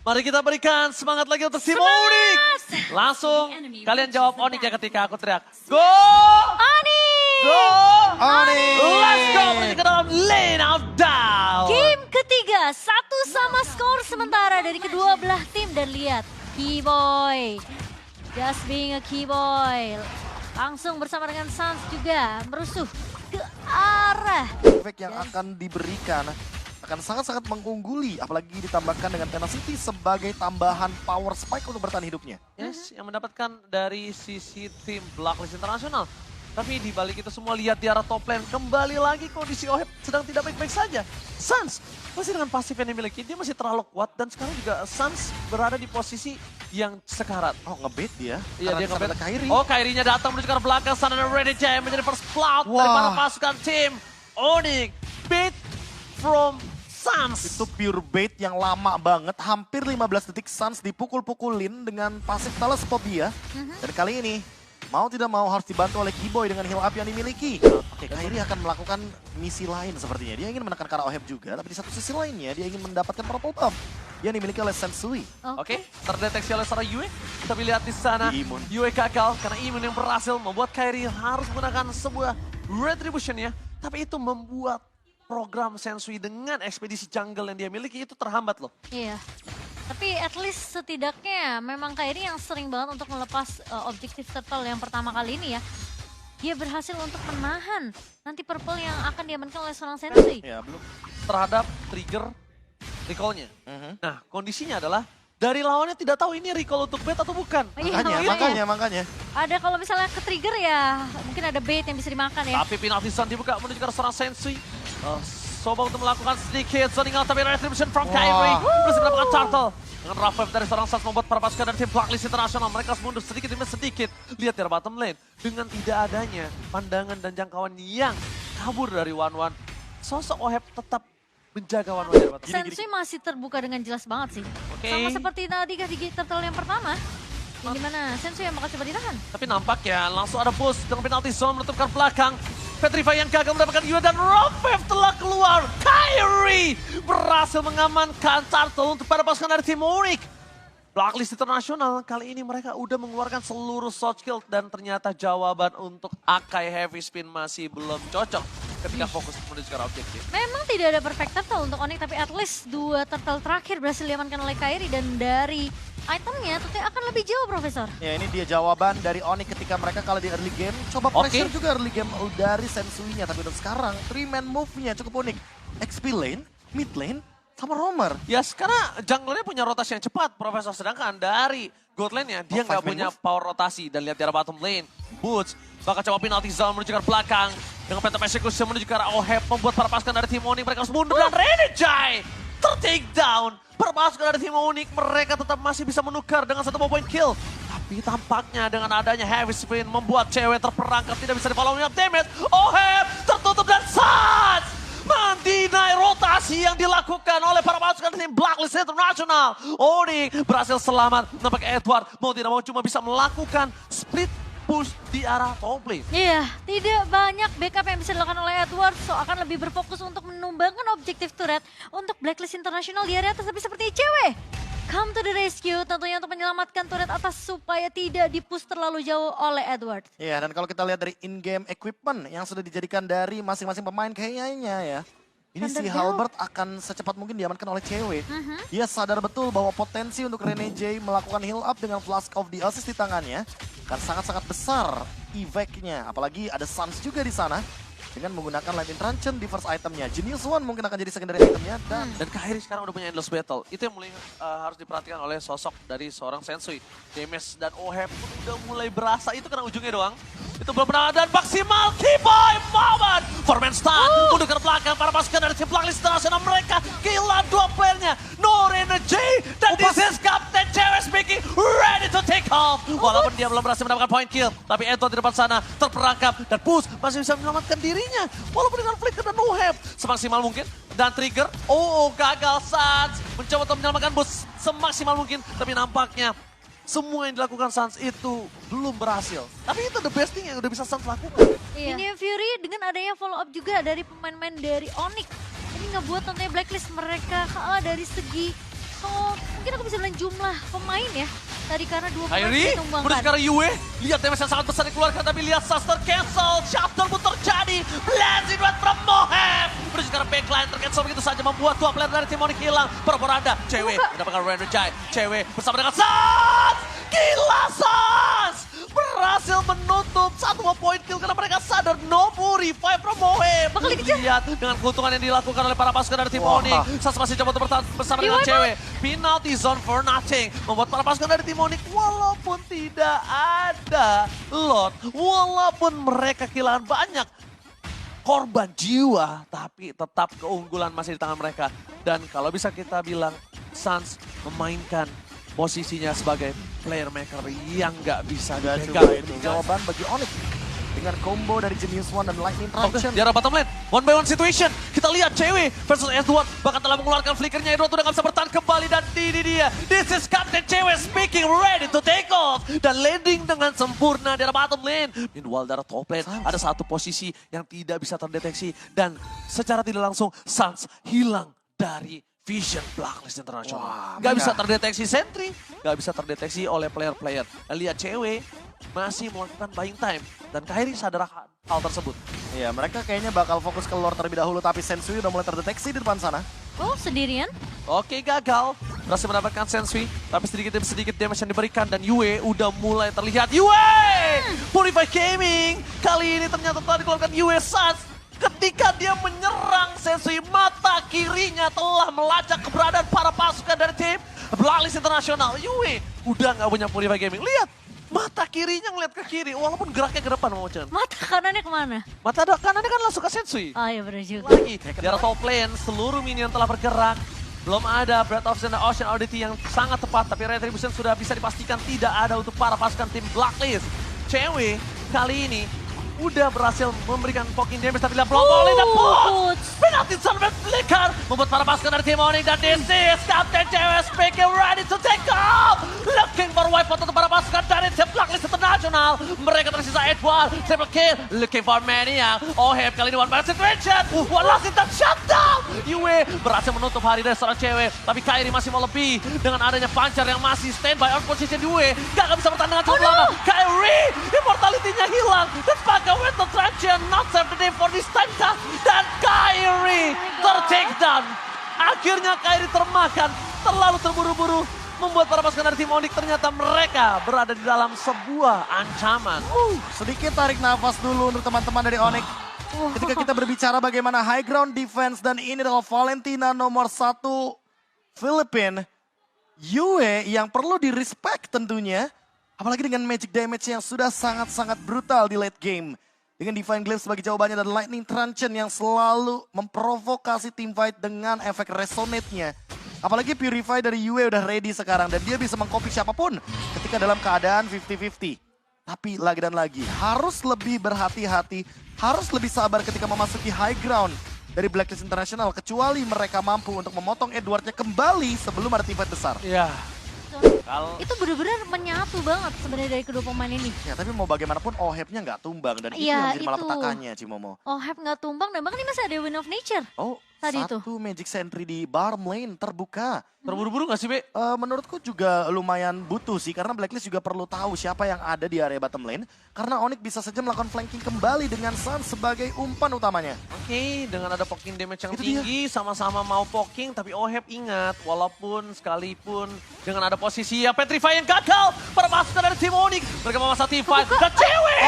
Mari kita berikan semangat lagi untuk tim Onyx. Langsung kalian jawab Onyx ya ketika aku teriak. Go! Onyx! Go! Onyx! Let's go menuju ke dalam lane of down. Game ketiga, 1 sama skor sementara dari kedua belah tim. Dan lihat, Keyboy. Just being a Keyboy. Langsung bersama dengan Sans juga merusuh ke arah. Efek yang akan diberikan akan sangat-sangat mengungguli, apalagi ditambahkan dengan Tenacity sebagai tambahan power spike untuk bertahan hidupnya. Yes, yang mendapatkan dari sisi tim Blacklist Internasional. Tapi di balik itu semua lihat di arah top lane, kembali lagi kondisi Oheb sedang tidak baik-baik saja. Sans masih dengan pasif yang dimiliki, dia masih terlalu kuat dan sekarang juga Sans berada di posisi yang sekarat. Oh, ngebait dia. Iya, dia ngebait. Kairi. Oh, Kairinya datang menuju ke arah belakang sana dan Ready Jay menjadi first blood dari para pasukan tim Onyx. Bait from Sans. Itu pure bait yang lama banget, hampir 15 detik Sans dipukul-pukulin dengan pasif Thalasphobia. Dan kali ini, mau tidak mau harus dibantu oleh Keyboy dengan heal up yang dimiliki. Oke, Kairi akan melakukan misi lain sepertinya. Dia ingin menekan Kara Oheb juga, tapi di satu sisi lainnya dia ingin mendapatkan purple buff yang dimiliki oleh Sensui. Oke, terdeteksi oleh seorang Yue. Tapi lihat di sana, Imun. Yue gagal karena Imun yang berhasil membuat Kairi harus menggunakan sebuah retribution ya. Tapi itu membuat program Sensui dengan ekspedisi jungle yang dia miliki itu terhambat loh. Iya. Tapi at least setidaknya memang Kairi yang sering banget untuk melepas objektif turtle yang pertama kali ini ya. Dia berhasil untuk menahan nanti purple yang akan diamankan oleh seorang Sensui. Ya, belum. Terhadap trigger recall-nya. Nah, kondisinya adalah dari lawannya tidak tahu ini recall untuk bait atau bukan. Makanya. Ada kalau misalnya ke trigger ya mungkin ada bait yang bisa dimakan ya. Tapi penalti zone dibuka menuju ke arah seorang Sensui. Coba untuk melakukan sedikit zoning out, tapi retribution from Kairi. Berhasil mendapatkan turtle. Dengan rough wave dari seorang Sans membuat para pasukan dari tim Blacklist Internasional. Mereka harus mundur sedikit demi sedikit. Lihat di bottom lane. Dengan tidak adanya pandangan dan jangkauan yang kabur dari One-One. Sosok Oheb tetap menjaga One-One. Sensui masih terbuka dengan jelas banget sih. Oke. Sama seperti tadi di turtle yang pertama. Yang dimana Sensui yang bakal coba ditahan. Tapi nampak ya langsung ada push dengan penalti zone menutupkan belakang. Petrify yang gagal mendapatkan Yue dan rough wave telah keluar. Kairi berhasil mengamankan turtle untuk para pasukan dari tim Onyx. Blacklist Internasional kali ini mereka udah mengeluarkan seluruh shot skill dan ternyata jawaban untuk Akai Heavy Spin masih belum cocok ketika fokus menuju ke arah objektif. Memang tidak ada perfect turtle untuk Onyx, tapi at least 2 turtle terakhir berhasil diamankan oleh Kairi dan dari itemnya tentunya akan lebih jauh, Profesor. Ya, ini dia jawaban dari Onyx ketika mereka kalah di early game. Coba pressure juga early game dari Sensui-nya, tapi untuk sekarang 3-man move-nya cukup unik. XP lane, mid lane, sama roamer. Yes, karena jungle-nya punya rotasi yang cepat, Profesor. Sedangkan dari God lane-nya, dia nggak punya power rotasi. Dan lihat di arah bottom lane, Boots bakal coba penalti zone menuju ke arah belakang. Dengan Phantom Execution menuju ke arah Oheb, membuat para pasukan dari tim Onyx mereka harus mundur. Dan Renejai ter-take down. Para pasukan dari tim Onyx mereka tetap masih bisa menukar dengan 1 point kill. Tapi tampaknya dengan adanya heavy spin membuat cewek terperangkap tidak bisa di-follow up damage. Oheb tertutup dan Sans mendinai rotasi yang dilakukan oleh para pasukan tim Blacklist International. Onyx berhasil selamat. Nampaknya Edward mau tidak mau cuma bisa melakukan split push di arah top lane. Iya, tidak banyak backup yang bisa dilakukan oleh Edward, so akan lebih berfokus untuk menumbangkan objektif turret untuk Blacklist International di area atas, tapi seperti cewek. Come to the rescue, tentunya untuk menyelamatkan turret atas supaya tidak dipush terlalu jauh oleh Edward. Iya, dan kalau kita lihat dari in-game equipment yang sudah dijadikan dari masing-masing pemain kayaknya ya. Ini si Halbert akan secepat mungkin diamankan oleh cewek. Dia sadar betul bahwa potensi untuk Renejai melakukan heal up dengan Flask of the Assist di tangannya kan sangat-sangat besar efeknya. Apalagi ada Sans juga di sana. Dengan menggunakan Lightning Truncheon di first itemnya. Genius One mungkin akan jadi secondary itemnya. Dan Kairi sekarang udah punya Endless Battle. Itu yang mulai harus diperhatikan oleh sosok dari seorang Sensui. Damage dan Oheb pun udah mulai berasa. Itu kena ujungnya doang. Itu belum pernah dan maksimal Keyboy moment. Foreman stun. Mundur ke belakang para pasukan dari tim Blacklist International. Mereka kehilangan 2 playernya. No Energy. Dan this is Captain Cewek speaking. Ready to take off. Walaupun dia belum berhasil mendapatkan point kill. Tapi Edward di depan sana terperangkap. Dan Push masih bisa menyelamatkan dirinya. Walaupun dengan flicker dan Oheb semaksimal mungkin. Dan trigger. Gagal Sans. Mencoba untuk menyelamatkan Push semaksimal mungkin. Tapi nampaknya semua yang dilakukan Sans itu belum berhasil. Tapi itu the best thing yang udah bisa Sans lakukan. Iya. Ini Fury dengan adanya follow up juga dari pemain-pemain dari Onyx. Ini ngebuat tentunya Blacklist mereka kalah dari segi top mungkin aku bisa bilang jumlah pemain ya. Tadi karena dua pemain Kairi, yang ditumbangkan. kemudian sekarang Yue. Lihat damage yang sangat besar dikeluarkan, tapi lihat Suster cancel. Shuttle pun terjadi. Blazing Red from Mohem. Kemudian sekarang backline tercancel begitu saja, membuat dua player dari tim Onyx hilang. Perboranda, cewek mendapatkan Render Jai. Cewek bersama dengan Sans. Gila Sans! Berhasil menutup satu poin kill karena mereka sadar Nobu revive from Mohem. Bakal dikejar. Lihat dengan keuntungan yang dilakukan oleh para pasukan dari tim Onyx. Sans masih coba untuk bertahan bersama dengan Yue, cewek. Penalty zone for nothing. Membuat para pasukan dari tim Onyx walaupun tidak ada Lord. Walaupun mereka kehilangan banyak korban jiwa. Tapi tetap keunggulan masih di tangan mereka. Dan kalau bisa kita bilang Sans memainkan posisinya sebagai player maker yang nggak bisa Gak dipegang. juga itu jawaban bagi Onyx. Dengan combo dari Genius One dan Lightning Truncheon. Di arah bottom lane, one by one situation. Kita lihat cewek versus Edward. Bahkan telah mengeluarkan flickernya, Edward udah gak bisa bertahan kembali. Dan ini dia, this is Captain Cewek speaking, ready to take off. Dan landing dengan sempurna di arah bottom lane. Meanwhile di arah top lane, ada satu posisi yang tidak bisa terdeteksi. Dan secara tidak langsung, Sans hilang dari Vision Blacklist Internasional. Gak bisa terdeteksi sentry, gak bisa terdeteksi oleh player-player. Dan lihat cewek masih melakukan buying time. Dan Kairi sadar akan hal tersebut. Iya, mereka kayaknya bakal fokus ke lore terlebih dahulu, tapi Sensui udah mulai terdeteksi di depan sana. Oh, sendirian? Oke, gagal. Berhasil mendapatkan Sensui, tapi sedikit demi sedikit damage yang diberikan. Dan Yue udah mulai terlihat. Yue! Purify Gaming! Kali ini ternyata telah dikeluarkan Yue Sans. Ketika dia menyerang Sensui, mata kirinya telah melacak keberadaan para pasukan dari tim Blacklist Internasional. Yue udah nggak punya Purify Gaming. Lihat, mata kirinya ngeliat ke kiri, walaupun geraknya ke depan, Mochen. Mata kanannya kemana? Mata kanannya kan langsung ke Sensui. Oh iya bener juga. Lagi, di arah top lane, seluruh minion telah bergerak. Belum ada Breath of the Ocean Oddity yang sangat tepat, tapi Retribution sudah bisa dipastikan tidak ada untuk para pasukan tim Blacklist. Cewek kali ini udah berhasil memberikan poking damage, tapi lihat belum boleh dapat. Penalti Sunbird Flicker membuat para pasukan dari tim Onyx, dan this is Captain Cewek speaking, ready to take off. Looking for wipe out untuk para pasukan dari tim Blacklist Internasional. Mereka tersisa Edward, triple kill, looking for Maniac. Oheb kali ini one man situation, one last hit and shutdown. Yue berhasil menutup hari dari seorang cewek, tapi Kairi masih mau lebih dengan adanya Pancar yang masih standby on position. Yue gak bisa bertahan dengan cukup lama. Kairi, immortality-nya hilang, dan pakai with the Truncheon, not save the day for this time kah? Dan Kairi ter-take down. Akhirnya Kairi termakan, terlalu terburu-buru. Membuat para pasukan dari tim Onyx ternyata mereka berada di dalam sebuah ancaman. Sedikit tarik nafas dulu untuk teman-teman dari Onyx. Ketika kita berbicara bagaimana high ground defense, dan ini adalah Valentina nomor 1 Filipina. Yue yang perlu di-respect tentunya. Apalagi dengan magic damage yang sudah sangat-sangat brutal di late game. Dengan Divine Glaive sebagai jawabannya dan Lightning Truncheon yang selalu memprovokasi teamfight dengan efek resonate-nya. Apalagi Purify dari Yue udah ready sekarang dan dia bisa mengcopy siapapun ketika dalam keadaan 50-50. Tapi lagi dan lagi harus lebih berhati-hati, harus lebih sabar ketika memasuki high ground dari Blacklist International. Kecuali mereka mampu untuk memotong Edwardnya kembali sebelum ada teamfight besar. Iya. Kalau Itu bener-bener menyatu banget sebenarnya dari kedua pemain ini. Ya tapi mau bagaimanapun Ohebnya nggak tumbang dan itu Iya, yang jadi malah itu. petakannya Cimomo. Oh, Hep nggak tumbang dan bahkan ini masih ada Wind of Nature. Oh, Tadi satu magic sentry di bottom lane terbuka. terburu-buru gak sih, Be? Menurutku juga lumayan butuh sih karena Blacklist juga perlu tahu siapa yang ada di area bottom lane. Karena Onyx bisa saja melakukan flanking kembali dengan Sans sebagai umpan utamanya. Oke, dengan ada poking damage yang Itu tinggi, sama-sama mau poking, tapi Oheb ingat, walaupun sekalipun dengan ada posisi ya Petrify yang gagal, para pasukan dari tim Onyx, mereka memasang team fight, dan cewek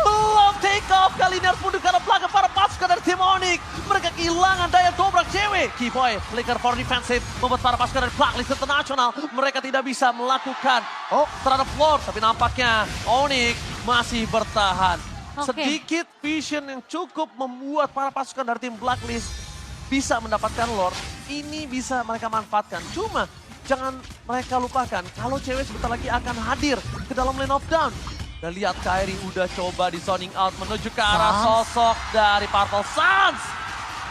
belum take off, kali ini harus mundur karena belakang para pasukan dari tim Onyx. Mereka kehilangan daya dobrak cewek. Keyboy, flicker for defensive, membuat para pasukan dari Blacklist International, mereka tidak bisa melakukan terhadap floor, tapi nampaknya Onyx masih bertahan. Oke. Sedikit vision yang cukup membuat para pasukan dari tim Blacklist bisa mendapatkan lore. Ini bisa mereka manfaatkan. Cuma jangan mereka lupakan kalau cewek sebentar lagi akan hadir ke dalam lane of down. Dan lihat Kairi udah coba di zoning out menuju ke arah sosok dari Purple Suns.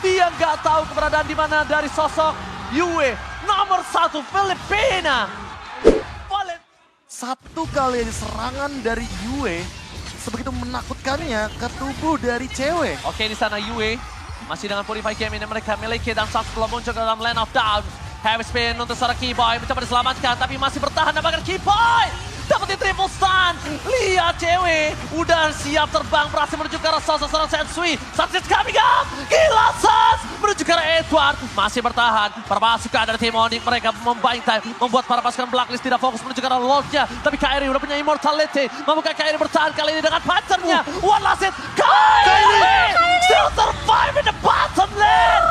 Dia nggak tahu keberadaan di mana dari sosok Yue nomor 1 Filipina. Satu kali serangan dari Yue sebegitu menakutkannya ke tubuh dari cewek. Oke, di sana Yue masih dengan Purify Game ini mereka miliki dan Suns belum muncul ke dalam lane of down. Heavy spin untuk seorang Keyboy mencoba diselamatkan tapi masih bertahan dan bahkan Keyboy dapetin triple stun. Lihat cewek udah siap terbang berhasil menuju ke arah seorang Sensui. Sunset coming up. Gila Sans menuju ke arah Edward. Masih bertahan. Para pasukan dari tim Onyx mereka membuying time. Membuat para pasukan Blacklist tidak fokus menuju ke arah Lordnya. Tapi Kairi udah punya immortality. Mampukah Kairi bertahan kali ini dengan pacarnya. One last hit. Kairi still survive in the bottom lane.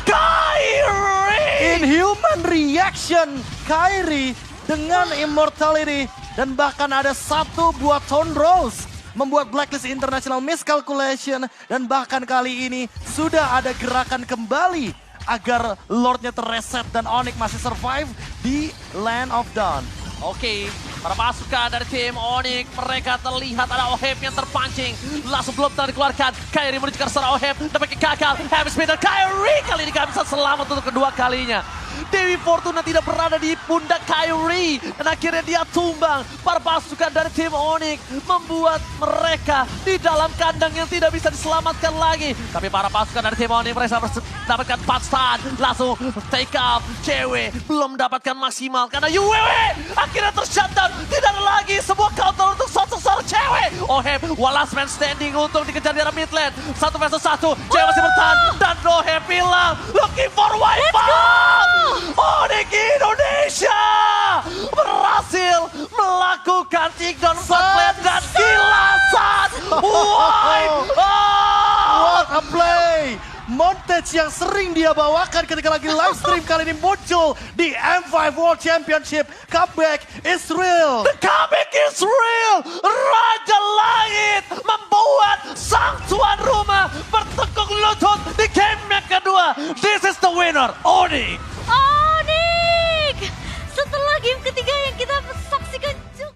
Kairi. Inhuman reaction Kairi dengan immortality. Dan bahkan ada satu buah Tone Rose. Membuat Blacklist International miscalculation. Dan bahkan kali ini sudah ada gerakan kembali. Agar Lordnya terreset dan Onyx masih survive di Land of Dawn. Oke, para pasukan dari tim Onyx, mereka terlihat ada Oheb yang terpancing. Langsung belum dikeluarkan. Kairi menuju ke arah Oheb, tapi gagal. Heavy spin dan Kairi kali ini gak bisa selamat untuk kedua kalinya. Dewi Fortuna tidak berada di pundak Kairi. Dan akhirnya dia tumbang. Para pasukan dari tim Onyx membuat mereka di dalam kandang yang tidak bisa diselamatkan lagi. Tapi para pasukan dari tim Onyx mereka mendapatkan 4 stun. Langsung take up. Cewek belum mendapatkan maksimal karena UWW akhirnya tershutdown. Tidak ada lagi sebuah counter untuk sosok cewek. Oheb, one last man standing untuk dikejar di arah mid lane. 1 versus 1. Cewek masih bertahan. Dan Oheb bilang, looking for wipe. Onyx Indonesia berhasil melakukan takedown 4 lane dan kilasan wipe. What a play! Montage yang sering dia bawakan ketika lagi live stream kali ini muncul di M5 World Championship. Comeback is real. The comeback is real. Raja Langit membuat sang tuan rumah bertekuk lutut di game yang kedua. This is the winner, Onyx. Onyx! Setelah game ketiga yang